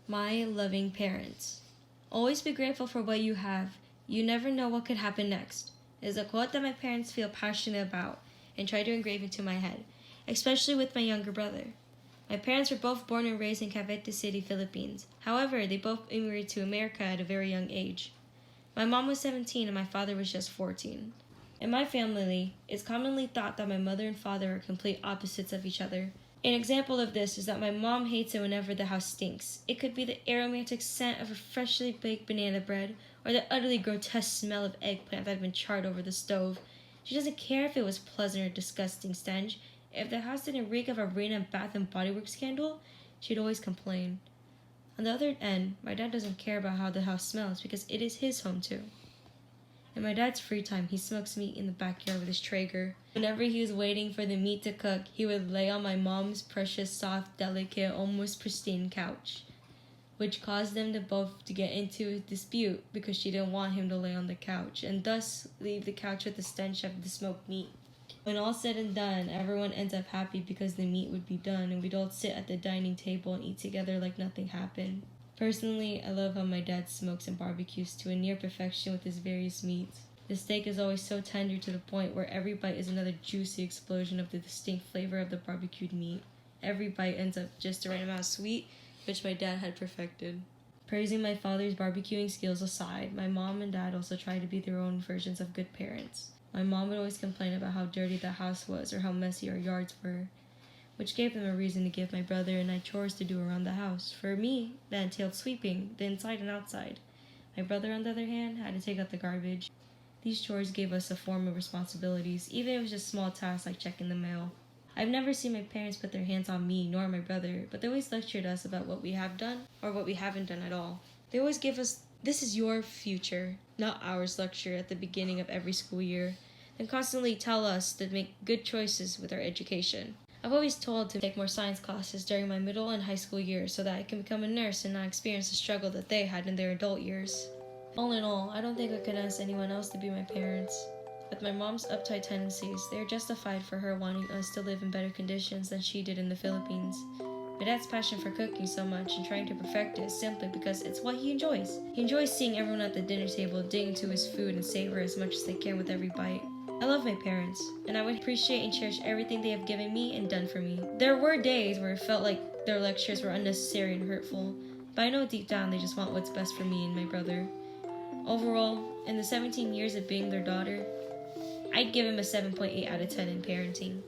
My loving parents. Always be grateful for what you have. You never know what could happen next. Is a quote that my parents feel passionate about and try to engrave into my head, especially with my younger brother. My parents were both born and raised in Cavite City, Philippines. However, they both immigrated to America at a very young age. My mom was 17 and my father was just 14. In my family, it's commonly thought that my mother and father are complete opposites of each other. An example of this is that my mom hates it whenever the house stinks. It could be the aromatic scent of a freshly baked banana bread or the utterly grotesque smell of eggplant that had been charred over the stove. She doesn't care if it was pleasant or disgusting stench. If the house didn't reek of a Rena Bath and Body Works candle, she'd always complain. On the other end, my dad doesn't care about how the house smells because it is his home too. In my dad's free time, he smokes meat in the backyard with his Traeger. Whenever he was waiting for the meat to cook, he would lay on my mom's precious, soft, delicate, almost pristine couch, which caused them to both to get into a dispute because she didn't want him to lay on the couch, and thus leave the couch with the stench of the smoked meat. When all said and done, everyone ends up happy because the meat would be done, and we'd all sit at the dining table and eat together like nothing happened. Personally, I love how my dad smokes and barbecues to a near perfection with his various meats. The steak is always so tender to the point where every bite is another juicy explosion of the distinct flavor of the barbecued meat. Every bite ends up just the right amount of sweet, which my dad had perfected. Praising my father's barbecuing skills aside, my mom and dad also try to be their own versions of good parents. My mom would always complain about how dirty the house was or how messy our yards were, which gave them a reason to give my brother and I chores to do around the house. For me, that entailed sweeping, the inside and outside. My brother, on the other hand, had to take out the garbage. These chores gave us a form of responsibilities, even if it was just small tasks like checking the mail. I've never seen my parents put their hands on me nor my brother, but they always lectured us about what we have done or what we haven't done at all. They always give us, "This is your future, not ours" lecture at the beginning of every school year, and constantly tell us to make good choices with our education. I've always told to take more science classes during my middle and high school years so that I can become a nurse and not experience the struggle that they had in their adult years. All in all, I don't think I could ask anyone else to be my parents. With my mom's uptight tendencies, they are justified for her wanting us to live in better conditions than she did in the Philippines. My dad's passion for cooking so much and trying to perfect it is simply because it's what he enjoys. He enjoys seeing everyone at the dinner table dig into his food and savor as much as they can with every bite. I love my parents, and I would appreciate and cherish everything they have given me and done for me. There were days where it felt like their lectures were unnecessary and hurtful, but I know deep down they just want what's best for me and my brother. Overall, in the 17 years of being their daughter, I'd give him a 7.8 out of 10 in parenting.